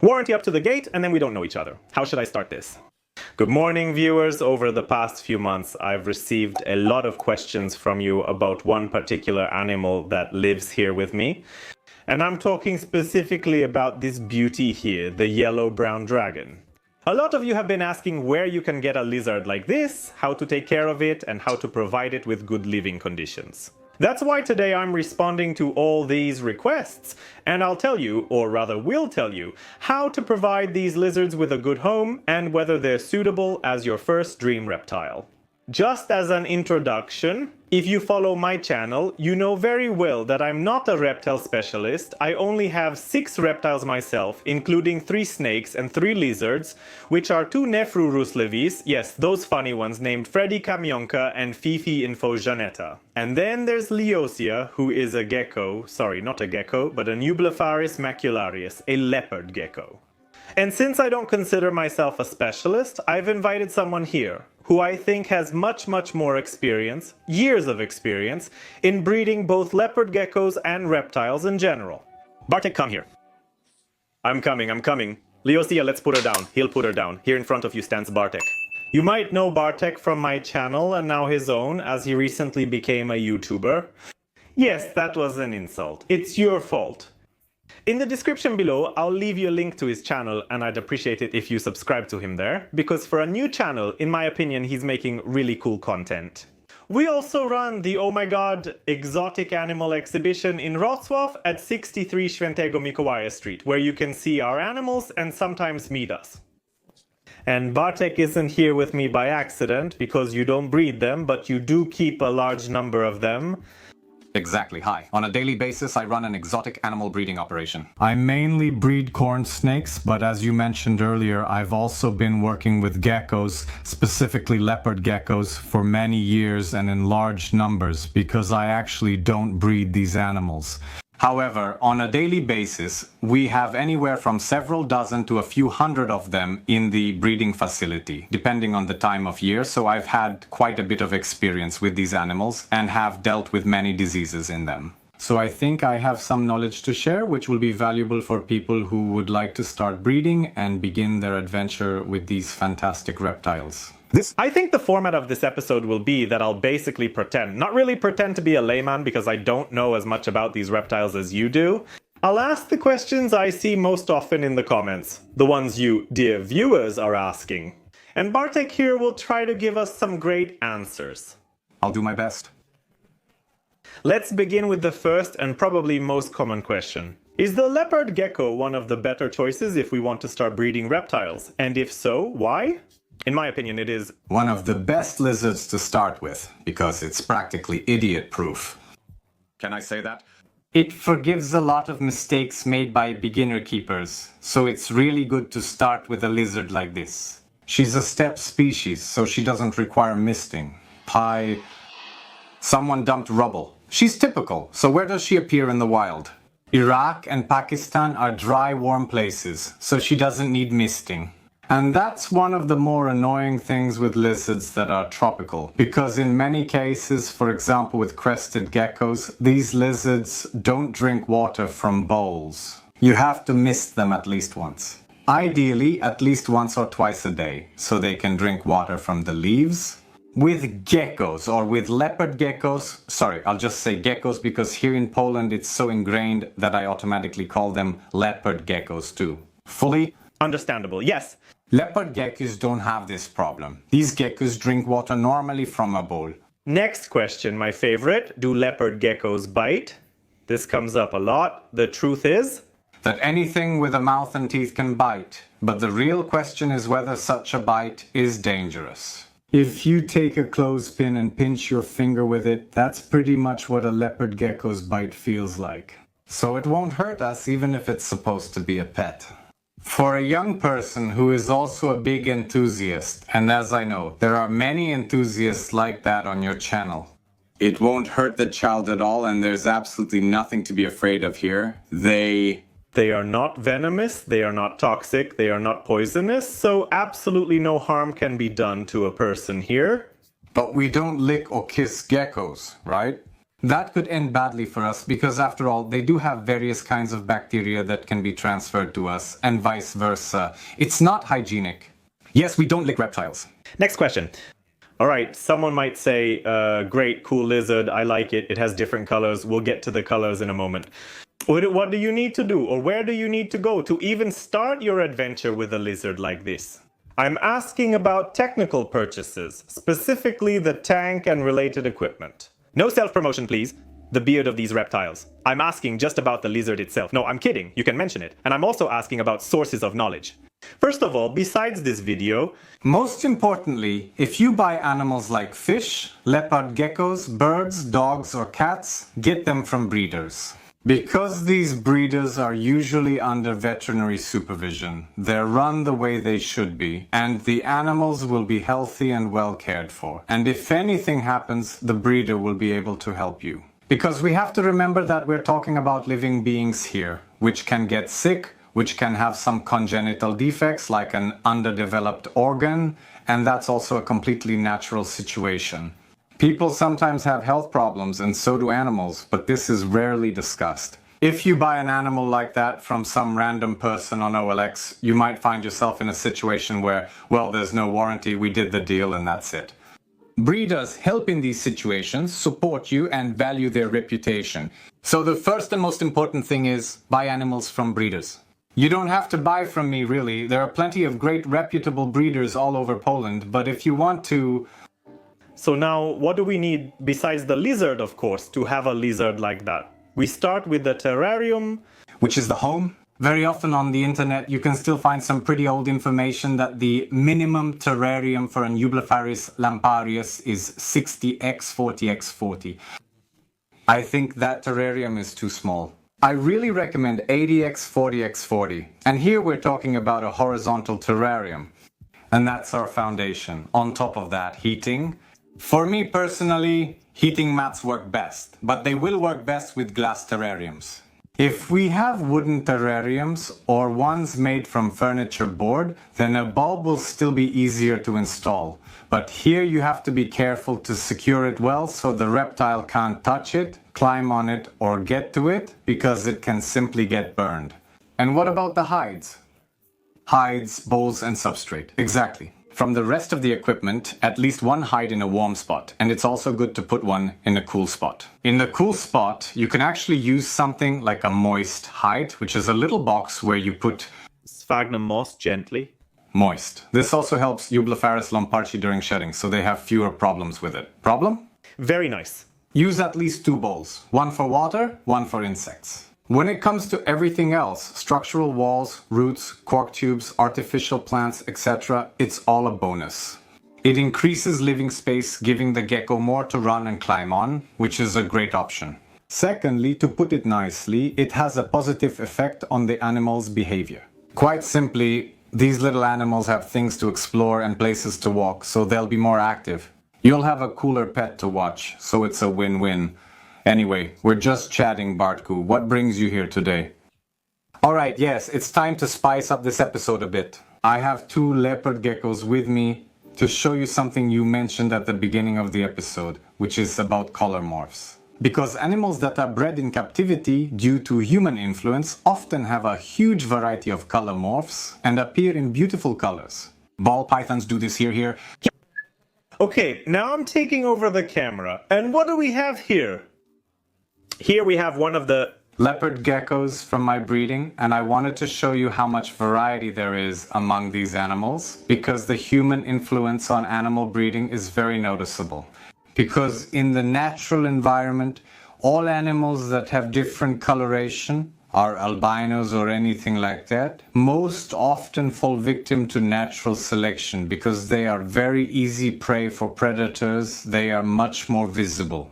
Warranty up to the gate, and then we don't know each other. How should I start this? Good morning, viewers. Over the past few months, I've received a lot of questions from you about one particular animal that lives here with me. And I'm talking specifically about this beauty here, the yellow-brown dragon. A lot of you have been asking where you can get a lizard like this, how to take care of it, and how to provide it with good living conditions. That's why today I'm responding to all these requests, and I'll tell you, or rather will tell you, how to provide these lizards with a good home and whether they're suitable as your first dream reptile. Just as an introduction, if you follow my channel, you know very well that I'm not a reptile specialist. I only have 6 reptiles myself, including 3 snakes and 3 lizards, which are 2 Nephrurus levis, yes, those funny ones named Freddy Kamionka and Fifi Infojanetta. And then there's Leosia, who is a gecko, sorry, not a gecko, but a Nublepharis macularius, a leopard gecko. And since I don't consider myself a specialist, I've invited someone here who I think has much more experience, years of experience, in breeding both leopard geckos and reptiles in general. Bartek, come here. I'm coming. Leosia, let's put her down. He'll put her down. Here in front of you stands Bartek. You might know Bartek from my channel and now his own, as he recently became a YouTuber. Yes, that was an insult. It's your fault. In the description below, I'll leave you a link to his channel, and I'd appreciate it if you subscribe to him there, because for a new channel, in my opinion, he's making really cool content. We also run the oh my god exotic animal exhibition in Wrocław at 63 Świętego Mikołaja Street, where you can see our animals and sometimes meet us. And Bartek isn't here with me by accident, because you don't breed them, but you do keep a large number of them. Exactly. Hi. On a daily basis, I run an exotic animal breeding operation. I mainly breed corn snakes, but as you mentioned earlier, I've also been working with geckos, specifically leopard geckos, for many years and in large numbers, because I actually don't breed these animals. However, on a daily basis, we have anywhere from several dozen to a few hundred of them in the breeding facility, depending on the time of year, so I've had quite a bit of experience with these animals and have dealt with many diseases in them. So I think I have some knowledge to share, which will be valuable for people who would like to start breeding and begin their adventure with these fantastic reptiles. I think the format of this episode will be that I'll basically pretend, not really pretend to be a layman because I don't know as much about these reptiles as you do. I'll ask the questions I see most often in the comments, the ones you, dear viewers, are asking. And Bartek here will try to give us some great answers. I'll do my best. Let's begin with the first and probably most common question. Is the leopard gecko one of the better choices if we want to start breeding reptiles? And if so, why? In my opinion, it is one of the best lizards to start with, because it's practically idiot-proof. Can I say that? It forgives a lot of mistakes made by beginner keepers, so it's really good to start with a lizard like this. She's a steppe species, so she doesn't require misting. Someone dumped rubble. She's typical, so where does she appear in the wild? Iraq and Pakistan are dry, warm places, so she doesn't need misting. And that's one of the more annoying things with lizards that are tropical, because in many cases, for example with crested geckos, these lizards don't drink water from bowls. You have to mist them at least once. Ideally, at least once or twice a day, so they can drink water from the leaves. With geckos, or with leopard geckos, sorry, I'll just say geckos because here in Poland it's so ingrained that I automatically call them leopard geckos too. Fully understandable, yes. Leopard geckos don't have this problem. These geckos drink water normally from a bowl. Next question, my favorite. Do leopard geckos bite? This comes up a lot. The truth is that anything with a mouth and teeth can bite, but the real question is whether such a bite is dangerous. If you take a clothespin and pinch your finger with it, that's pretty much what a leopard gecko's bite feels like. So it won't hurt us even if it's supposed to be a pet. For a young person who is also a big enthusiast, and as I know, there are many enthusiasts like that on your channel, it won't hurt the child at all, and there's absolutely nothing to be afraid of here. They are not venomous, they are not toxic, they are not poisonous, so absolutely no harm can be done to a person here. But we don't lick or kiss geckos, right? That could end badly for us because, after all, they do have various kinds of bacteria that can be transferred to us, and vice versa. It's not hygienic. Yes, we don't lick reptiles. Next question. All right, someone might say, great, cool lizard, I like it. It has different colors. We'll get to the colors in a moment. What do you need to do, or where do you need to go to even start your adventure with a lizard like this? I'm asking about technical purchases, specifically the tank and related equipment. No self-promotion, please. The beard of these reptiles. I'm asking just about the lizard itself. No, I'm kidding. You can mention it. And I'm also asking about sources of knowledge. First of all, besides this video, most importantly, if you buy animals like fish, leopard geckos, birds, dogs, or cats, get them from breeders. Because these breeders are usually under veterinary supervision, they're run the way they should be, and the animals will be healthy and well cared for. And if anything happens, the breeder will be able to help you. Because we have to remember that we're talking about living beings here, which can get sick, which can have some congenital defects like an underdeveloped organ, and that's also a completely natural situation. People sometimes have health problems, and so do animals, but this is rarely discussed. If you buy an animal like that from some random person on OLX, you might find yourself in a situation where, well, there's no warranty, we did the deal, and that's it. Breeders help in these situations, support you, and value their reputation. So the first and most important thing is buy animals from breeders. You don't have to buy from me, really. There are plenty of great reputable breeders all over Poland, but if you want to... So now, what do we need besides the lizard, of course, to have a lizard like that? We start with the terrarium, which is the home. Very often on the internet, you can still find some pretty old information that the minimum terrarium for an Eublepharis lamparius is 60x40x40. I think that terrarium is too small. I really recommend 80x40x40. And here we're talking about a horizontal terrarium. And that's our foundation. On top of that, heating. For me personally, heating mats work best, but they will work best with glass terrariums. If we have wooden terrariums or ones made from furniture board, then a bulb will still be easier to install. But here you have to be careful to secure it well so the reptile can't touch it, climb on it, or get to it, because it can simply get burned. And what about the hides? Hides, bowls, and substrate. Exactly. From the rest of the equipment, at least one hide in a warm spot, and it's also good to put one in a cool spot. In the cool spot, you can actually use something like a moist hide, which is a little box where you put sphagnum moss gently. Moist. This also helps Eublepharis lamparci during shedding, so they have fewer problems with it. Problem? Very nice. Use at least 2 bowls. One for water, one for insects. When it comes to everything else, structural walls, roots, cork tubes, artificial plants, etc., it's all a bonus. It increases living space, giving the gecko more to run and climb on, which is a great option. Secondly, to put it nicely, it has a positive effect on the animal's behavior. Quite simply, these little animals have things to explore and places to walk, so they'll be more active. You'll have a cooler pet to watch, so it's a win-win. Anyway, we're just chatting, Bartku. What brings you here today? Alright, yes, it's time to spice up this episode a bit. I have 2 leopard geckos with me to show you something you mentioned at the beginning of the episode, which is about color morphs. Because animals that are bred in captivity due to human influence often have a huge variety of color morphs and appear in beautiful colors. Ball pythons do this here. Okay, now I'm taking over the camera. And what do we have here? Here we have one of the leopard geckos from my breeding, and I wanted to show you how much variety there is among these animals, because the human influence on animal breeding is very noticeable. Because in the natural environment, all animals that have different coloration, are albinos or anything like that, most often fall victim to natural selection because they are very easy prey for predators, they are much more visible.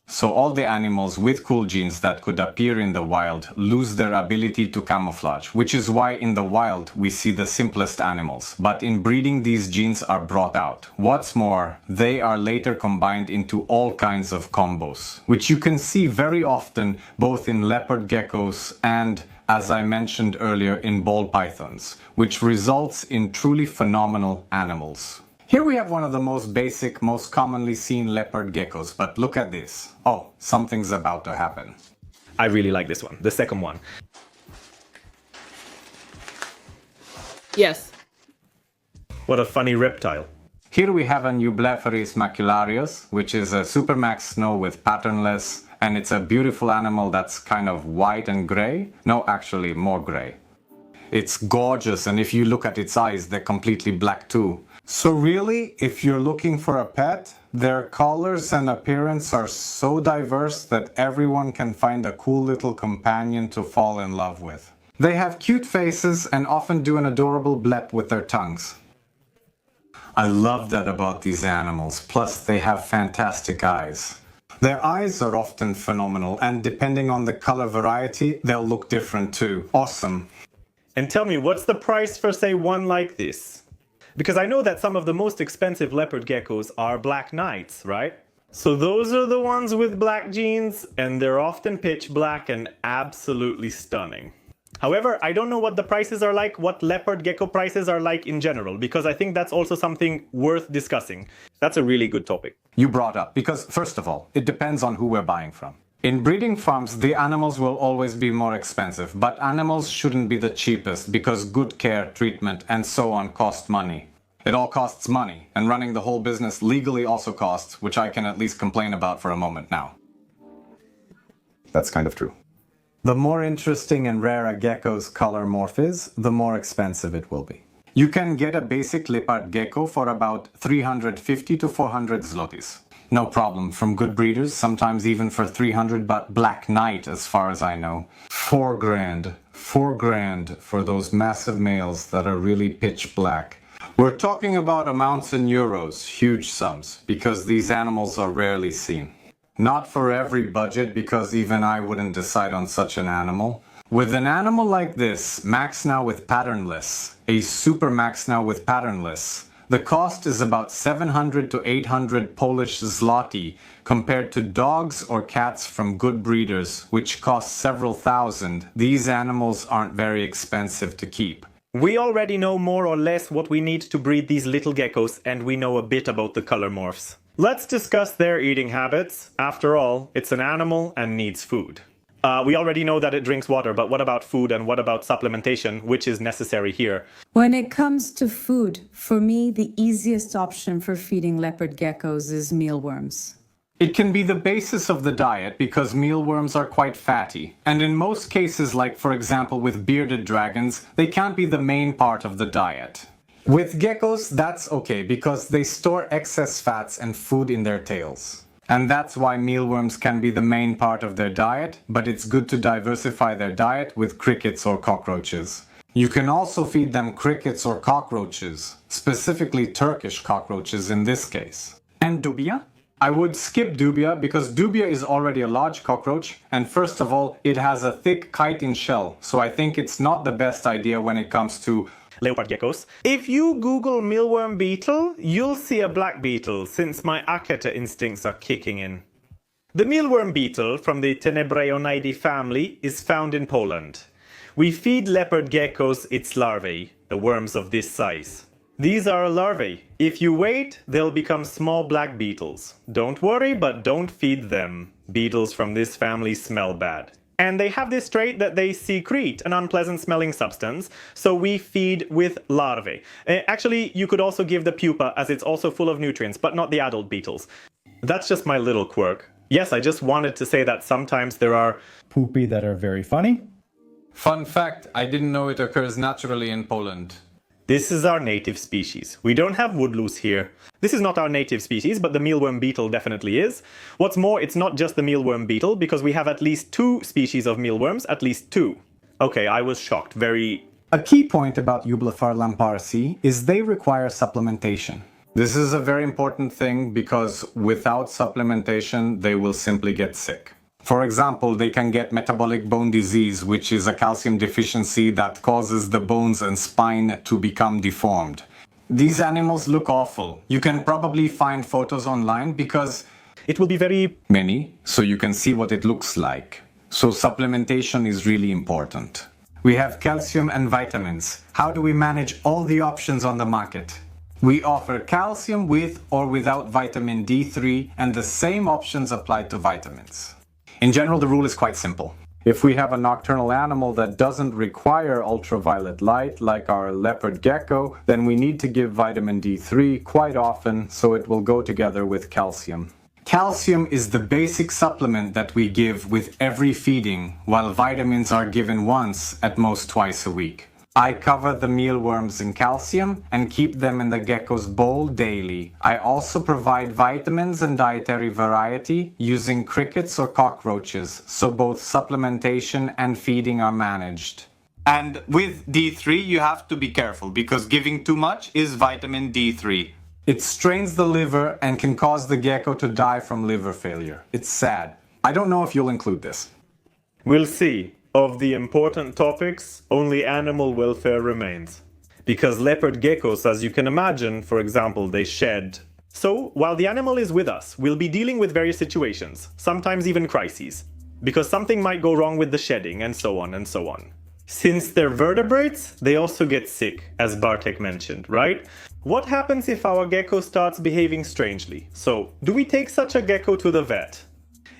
So all the animals with cool genes that could appear in the wild lose their ability to camouflage, which is why in the wild we see the simplest animals. But in breeding these genes are brought out. What's more, they are later combined into all kinds of combos, which you can see very often both in leopard geckos and, as I mentioned earlier, in ball pythons, which results in truly phenomenal animals. Here we have one of the most basic, most commonly seen leopard geckos, but look at this. Oh, something's about to happen. I really like this one, the second one. Yes. What a funny reptile. Here we have a Eublepharis macularius, which is a supermax snow with patternless, and it's a beautiful animal that's kind of white and gray. No, actually more gray. It's gorgeous, and if you look at its eyes, they're completely black too. So really, if you're looking for a pet, their colors and appearance are so diverse that everyone can find a cool little companion to fall in love with. They have cute faces and often do an adorable blep with their tongues. I love that about these animals, plus they have fantastic eyes. Their eyes are often phenomenal, and depending on the color variety, they'll look different too. Awesome. And tell me, what's the price for, say, one like this? Because I know that some of the most expensive leopard geckos are black knights, right? So those are the ones with black genes, and they're often pitch black and absolutely stunning. However, I don't know what the prices are like, what leopard gecko prices are like in general, because I think that's also something worth discussing. That's a really good topic. You brought up, because first of all, it depends on who we're buying from. In breeding farms, the animals will always be more expensive, but animals shouldn't be the cheapest because good care, treatment, and so on cost money. It all costs money, and running the whole business legally also costs, which I can at least complain about for a moment now. That's kind of true. The more interesting and rare a gecko's color morph is, the more expensive it will be. You can get a basic leopard gecko for about 350 to 400 zlotys. No problem, from good breeders, sometimes even for 300, but black knight as far as I know. 4 grand. 4 grand for those massive males that are really pitch black. We're talking about amounts in euros, huge sums, because these animals are rarely seen. Not for every budget, because even I wouldn't decide on such an animal. With an animal like this, max now with patternless, a super max now with patternless, the cost is about 700 to 800 Polish zloty compared to dogs or cats from good breeders, which cost several thousand. These animals aren't very expensive to keep. We already know more or less what we need to breed these little geckos, and we know a bit about the color morphs. Let's discuss their eating habits. After all, it's an animal and needs food. We already know that it drinks water, but what about food and what about supplementation, which is necessary here? When it comes to food, for me, the easiest option for feeding leopard geckos is mealworms. It can be the basis of the diet because mealworms are quite fatty. And in most cases, like for example with bearded dragons, they can't be the main part of the diet. With geckos, that's okay because they store excess fats and food in their tails. And that's why mealworms can be the main part of their diet, but it's good to diversify their diet with crickets or cockroaches. You can also feed them crickets or cockroaches, specifically Turkish cockroaches in this case. And dubia? I would skip dubia because dubia is already a large cockroach, and first of all, it has a thick chitin shell, so I think it's not the best idea when it comes to leopard geckos. If you Google mealworm beetle, you'll see a black beetle, since my Aketa instincts are kicking in. The mealworm beetle from the Tenebraionidae family is found in Poland. We feed leopard geckos its larvae, the worms of this size. These are larvae. If you wait, they'll become small black beetles. Don't worry, but don't feed them. Beetles from this family smell bad. And they have this trait that they secrete an unpleasant smelling substance, so we feed with larvae. Actually, you could also give the pupa, as it's also full of nutrients, but not the adult beetles. That's just my little quirk. Yes, I just wanted to say that sometimes there are poopy that are very funny. Fun fact, I didn't know it occurs naturally in Poland. This is our native species. We don't have woodlouse here. This is not our native species, but the mealworm beetle definitely is. What's more, it's not just the mealworm beetle, because we have at least 2 species of mealworms, at least 2. Okay, I was shocked, very... A key point about Eublephar lamparsi is they require supplementation. This is a very important thing because without supplementation, they will simply get sick. For example, they can get metabolic bone disease, which is a calcium deficiency that causes the bones and spine to become deformed. These animals look awful. You can probably find photos online because it will be very many, so you can see what it looks like. So supplementation is really important. We have calcium and vitamins. How do we manage all the options on the market? We offer calcium with or without vitamin D3, and the same options apply to vitamins. In general, the rule is quite simple. If we have a nocturnal animal that doesn't require ultraviolet light, like our leopard gecko, then we need to give vitamin D3 quite often, so it will go together with calcium. Calcium is the basic supplement that we give with every feeding, while vitamins are given once, at most twice a week. I cover the mealworms in calcium and keep them in the gecko's bowl daily. I also provide vitamins and dietary variety using crickets or cockroaches, so both supplementation and feeding are managed. And with D3 you have to be careful, because giving too much is vitamin D3. It strains the liver and can cause the gecko to die from liver failure. It's sad. I don't know if you'll include this. We'll see. Of the important topics, only animal welfare remains. Because leopard geckos, as you can imagine, for example, they shed. So, while the animal is with us, we'll be dealing with various situations, sometimes even crises. Because something might go wrong with the shedding, and so on and so on. Since they're vertebrates, they also get sick, as Bartek mentioned, right? What happens if our gecko starts behaving strangely? So, do we take such a gecko to the vet?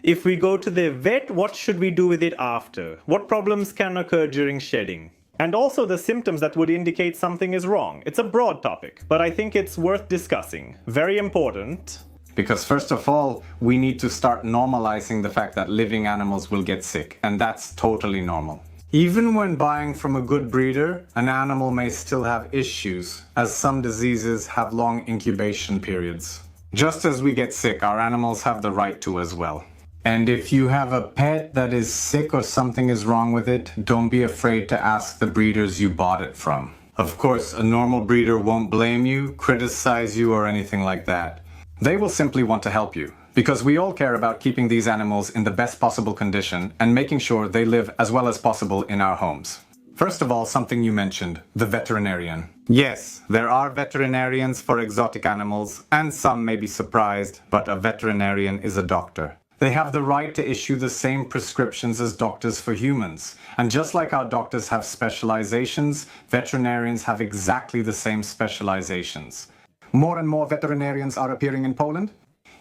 If we go to the vet, what should we do with it after? What problems can occur during shedding? And also the symptoms that would indicate something is wrong. It's a broad topic, but I think it's worth discussing. Very important. Because first of all, we need to start normalizing the fact that living animals will get sick, and that's totally normal. Even when buying from a good breeder, an animal may still have issues, as some diseases have long incubation periods. Just as we get sick, our animals have the right to as well. And if you have a pet that is sick or something is wrong with it, don't be afraid to ask the breeders you bought it from. Of course, a normal breeder won't blame you, criticize you, or anything like that. They will simply want to help you, because we all care about keeping these animals in the best possible condition and making sure they live as well as possible in our homes. First of all, something you mentioned, the veterinarian. Yes, there are veterinarians for exotic animals, and some may be surprised, but a veterinarian is a doctor. They have the right to issue the same prescriptions as doctors for humans. And just like our doctors have specializations, veterinarians have exactly the same specializations. More and more veterinarians are appearing in Poland.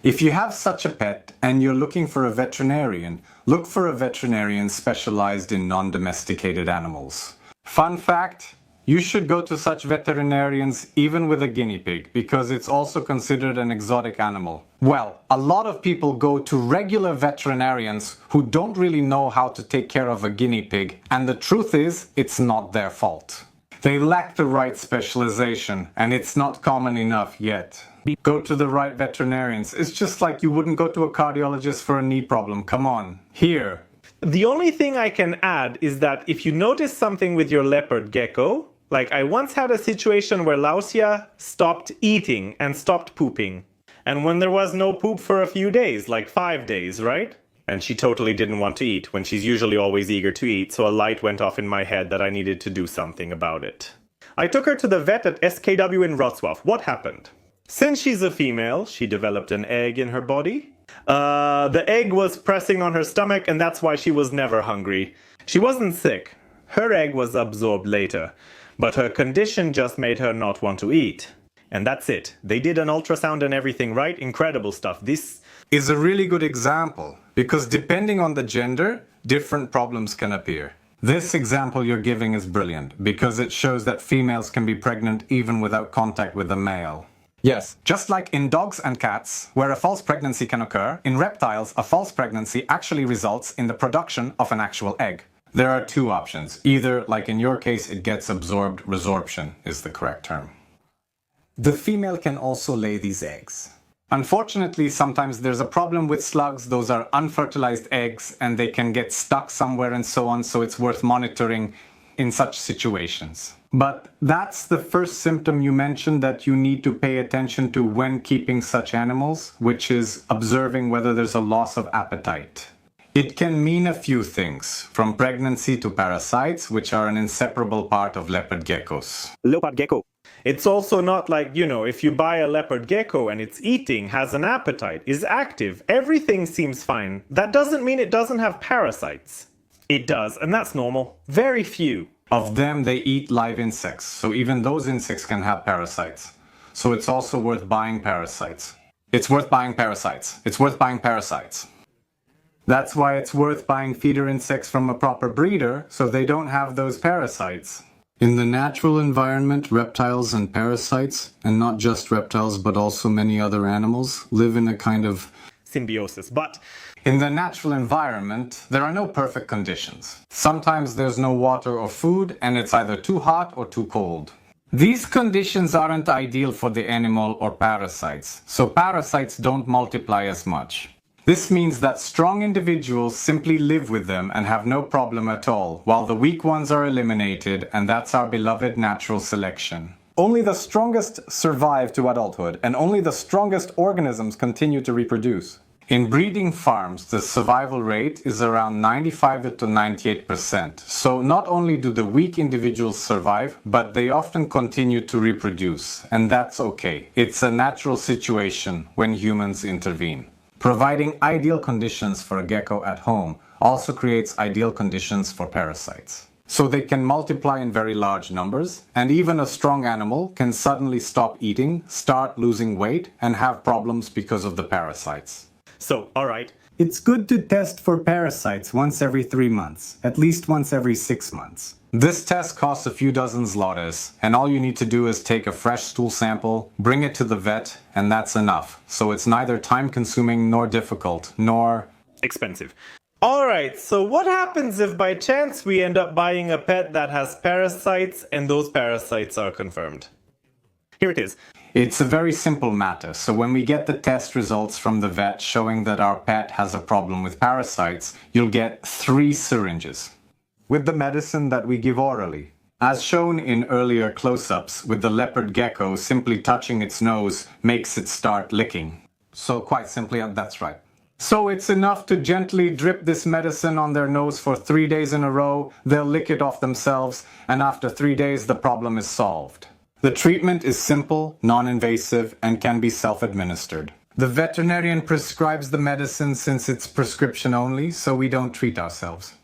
If you have such a pet and you're looking for a veterinarian, look for a veterinarian specialized in non-domesticated animals. Fun fact, you should go to such veterinarians even with a guinea pig, because it's also considered an exotic animal. Well, a lot of people go to regular veterinarians who don't really know how to take care of a guinea pig, and the truth is, it's not their fault. They lack the right specialization, and it's not common enough yet. Go to the right veterinarians. It's just like you wouldn't go to a cardiologist for a knee problem. Come on. Here. The only thing I can add is that if you notice something with your leopard gecko, like I once had a situation where Lausia stopped eating and stopped pooping. And when there was no poop for a few days, like 5 days, right? And she totally didn't want to eat, when she's usually always eager to eat, so a light went off in my head that I needed to do something about it. I took her to the vet at SKW in Wrocław. What happened? Since she's a female, she developed an egg in her body. The egg was pressing on her stomach, and that's why she was never hungry. She wasn't sick. Her egg was absorbed later, but her condition just made her not want to eat. And that's it. They did an ultrasound and everything, right? Incredible stuff. This is a really good example, because depending on the gender, different problems can appear. This example you're giving is brilliant, because it shows that females can be pregnant even without contact with the male. Yes, just like in dogs and cats, where a false pregnancy can occur, in reptiles, a false pregnancy actually results in the production of an actual egg. There are two options. Either, like in your case, it gets absorbed, resorption is the correct term. The female can also lay these eggs. Unfortunately, sometimes there's a problem with slugs. Those are unfertilized eggs and they can get stuck somewhere and so on, so it's worth monitoring in such situations. But that's the first symptom you mentioned that you need to pay attention to when keeping such animals, which is observing whether there's a loss of appetite. It can mean a few things, from pregnancy to parasites, which are an inseparable part of leopard geckos. Leopard gecko. It's also not like, if you buy a leopard gecko and it's eating, has an appetite, is active, everything seems fine. That doesn't mean it doesn't have parasites. It does, and that's normal. Very few. Of them, they eat live insects, so even those insects can have parasites. so it's also worth buying parasites. It's worth buying parasites. It's worth buying parasites. That's why it's worth buying feeder insects from a proper breeder, so they don't have those parasites. In the natural environment, reptiles and parasites, and not just reptiles but also many other animals, live in a kind of symbiosis. But in the natural environment, there are no perfect conditions. Sometimes there's no water or food, and it's either too hot or too cold. These conditions aren't ideal for the animal or parasites, so parasites don't multiply as much. This means that strong individuals simply live with them and have no problem at all, while the weak ones are eliminated, and that's our beloved natural selection. Only the strongest survive to adulthood, and only the strongest organisms continue to reproduce. In breeding farms, the survival rate is around 95 to 98%. So not only do the weak individuals survive, but they often continue to reproduce. And that's okay. It's a natural situation when humans intervene. Providing ideal conditions for a gecko at home also creates ideal conditions for parasites. So they can multiply in very large numbers, and even a strong animal can suddenly stop eating, start losing weight, and have problems because of the parasites. so, all right. It's good to test for parasites once every 3 months, at least once every 6 months. This test costs a few dozen zlotys, and all you need to do is take a fresh stool sample, bring it to the vet, and that's enough. So it's neither time-consuming nor difficult, nor Expensive. All right, so what happens if by chance we end up buying a pet that has parasites and those parasites are confirmed? Here it is. It's a very simple matter. So when we get the test results from the vet showing that our pet has a problem with parasites, you'll get 3 syringes with the medicine that we give orally. As shown in earlier close-ups, with the leopard gecko, simply touching its nose makes it start licking. So quite simply, that's right. So it's enough to gently drip this medicine on their nose for 3 days in a row, they'll lick it off themselves, and after 3 days the problem is solved. The treatment is simple, non-invasive, and can be self-administered. The veterinarian prescribes the medicine since it's prescription only, so we don't treat ourselves.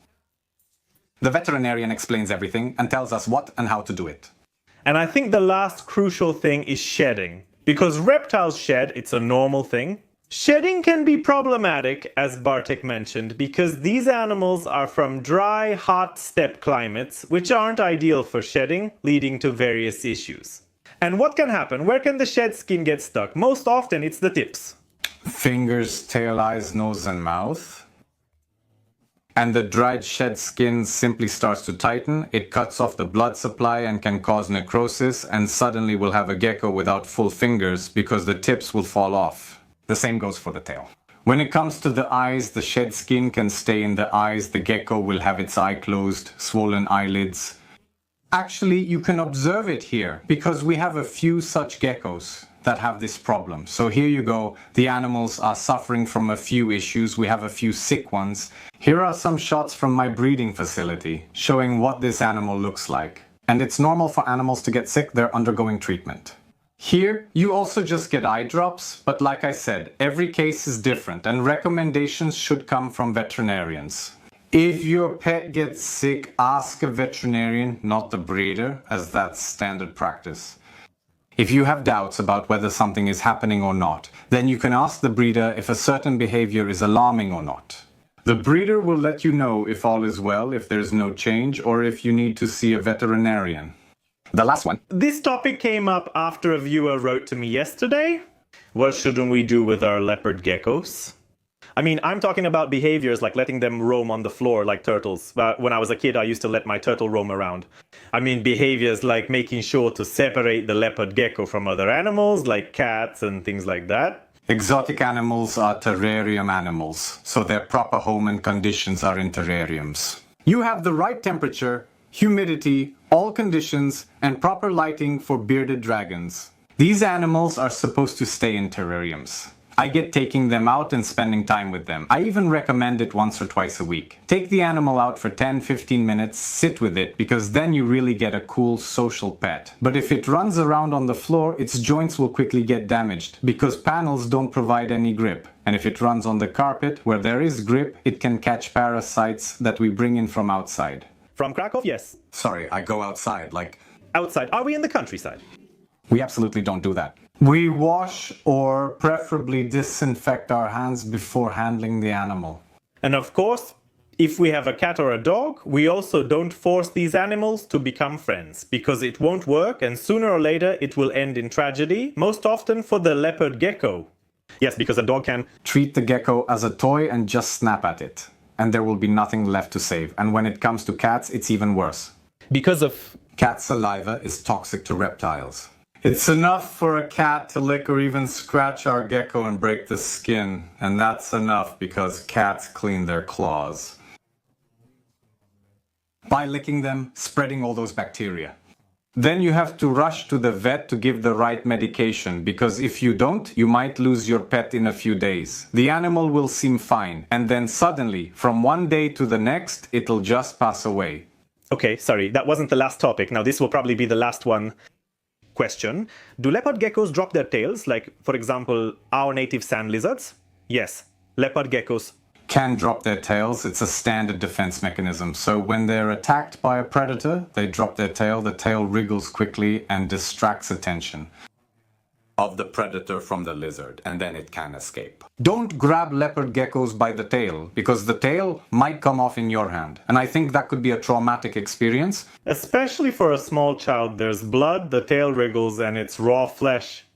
The veterinarian explains everything and tells us what and how to do it. And I think the last crucial thing is shedding. Because reptiles shed, it's a normal thing. Shedding can be problematic, as Bartek mentioned, because these animals are from dry, hot steppe climates, which aren't ideal for shedding, leading to various issues. And what can happen? Where can the shed skin get stuck? Most often, it's the tips. Fingers, tail, eyes, nose, and mouth. And the dried shed skin simply starts to tighten, it cuts off the blood supply and can cause necrosis, and suddenly we'll have a gecko without full fingers because the tips will fall off. The same goes for the tail. When it comes to the eyes, the shed skin can stay in the eyes, the gecko will have its eye closed, swollen eyelids. Actually, you can observe it here, because we have a few such geckos that have this problem. So here you go, the animals are suffering from a few issues, we have a few sick ones. Here are some shots from my breeding facility, showing what this animal looks like. And it's normal for animals to get sick, they're undergoing treatment. Here, you also just get eye drops, but like I said, every case is different and recommendations should come from veterinarians. If your pet gets sick, ask a veterinarian, not the breeder, as that's standard practice. If you have doubts about whether something is happening or not, then you can ask the breeder if a certain behavior is alarming or not. The breeder will let you know if all is well, if there's no change, or if you need to see a veterinarian. The last one. This topic came up after a viewer wrote to me yesterday. What shouldn't we do with our leopard geckos? I mean, I'm talking about behaviors like letting them roam on the floor like turtles. When I was a kid, I used to let my turtle roam around. I mean, behaviors like making sure to separate the leopard gecko from other animals, like cats and things like that. Exotic animals are terrarium animals, so their proper home and conditions are in terrariums. You have the right temperature, humidity, all conditions, and proper lighting for bearded dragons. These animals are supposed to stay in terrariums. I get taking them out and spending time with them. I even recommend it once or twice a week. Take the animal out for 10-15 minutes, sit with it, because then you really get a cool social pet. But if it runs around on the floor, its joints will quickly get damaged, because panels don't provide any grip. And if it runs on the carpet, where there is grip, it can catch parasites that we bring in from outside. From Krakow, yes. Sorry, I go outside, like... Outside. Are we in the countryside? We absolutely don't do that. We wash or preferably disinfect our hands before handling the animal. And of course, if we have a cat or a dog, we also don't force these animals to become friends, because it won't work and sooner or later it will end in tragedy, most often for the leopard gecko. Yes, because a dog can Treat the gecko as a toy and just snap at it, and there will be nothing left to save. And when it comes to cats, it's even worse. because of Cat saliva is toxic to reptiles. It's enough for a cat to lick or even scratch our gecko and break the skin, and that's enough because cats clean their claws. By licking them, spreading all those bacteria. Then you have to rush to the vet to give the right medication, because if you don't, you might lose your pet in a few days. The animal will seem fine, and then suddenly, from one day to the next, it'll just pass away. Okay, sorry, that wasn't the last topic. Now this will probably be the last one. Question: do leopard geckos drop their tails, like, for example, our native sand lizards? Yes, leopard geckos. Can drop their tails. It's a standard defense mechanism. So when they're attacked by a predator, they drop their tail. The tail wriggles quickly and distracts attention of the predator from the lizard, and then it can escape. Don't grab leopard geckos by the tail, because the tail might come off in your hand. And I think that could be a traumatic experience. Especially for a small child, there's blood, the tail wriggles, and it's raw flesh.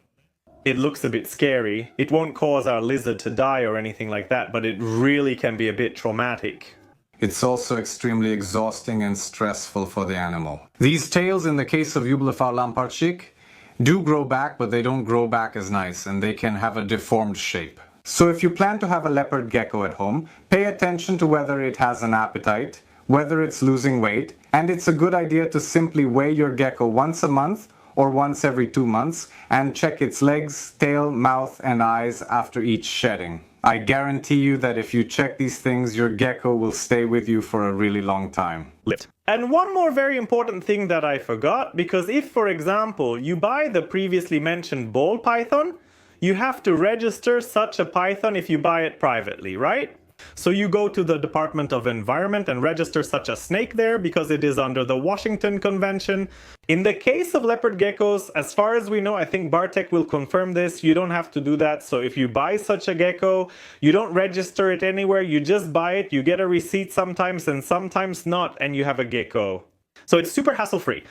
It looks a bit scary. It won't cause our lizard to die or anything like that, but it really can be a bit traumatic. It's also extremely exhausting and stressful for the animal. These tails, in the case of Eublephaur lampartschick, do grow back, but they don't grow back as nice, and they can have a deformed shape. So if you plan to have a leopard gecko at home, pay attention to whether it has an appetite, whether it's losing weight, and it's a good idea to simply weigh your gecko once a month or once every 2 months, and check its legs, tail, mouth, and eyes after each shedding. I guarantee you that if you check these things, your gecko will stay with you for a really long time. Lived. And one more very important thing that I forgot, because if, for example, you buy the previously mentioned ball python, you have to register such a python if you buy it privately, right? So you go to the Department of Environment and register such a snake there because it is under the Washington Convention. In the case of leopard geckos, as far as we know, I think Bartek will confirm this, you don't have to do that. So if you buy such a gecko, you don't register it anywhere, you just buy it, you get a receipt sometimes and sometimes not, and you have a gecko. So it's super hassle-free.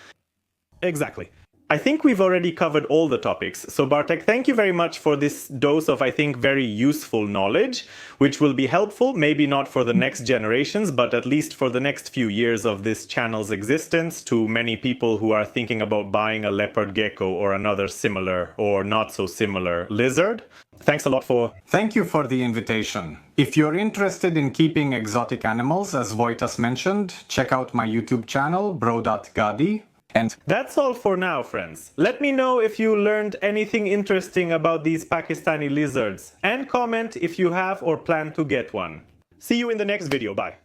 Exactly. I think we've already covered all the topics. So Bartek, thank you very much for this dose of, I think, very useful knowledge, which will be helpful, maybe not for the next generations, but at least for the next few years of this channel's existence to many people who are thinking about buying a leopard gecko or another similar or not so similar lizard. Thanks a lot for... Thank you for the invitation. If you're interested in keeping exotic animals, as Wojtas mentioned, check out my YouTube channel, bro.gadi. And that's all for now, friends. Let me know if you learned anything interesting about these Pakistani lizards, and comment if you have or plan to get one. See you in the next video. Bye.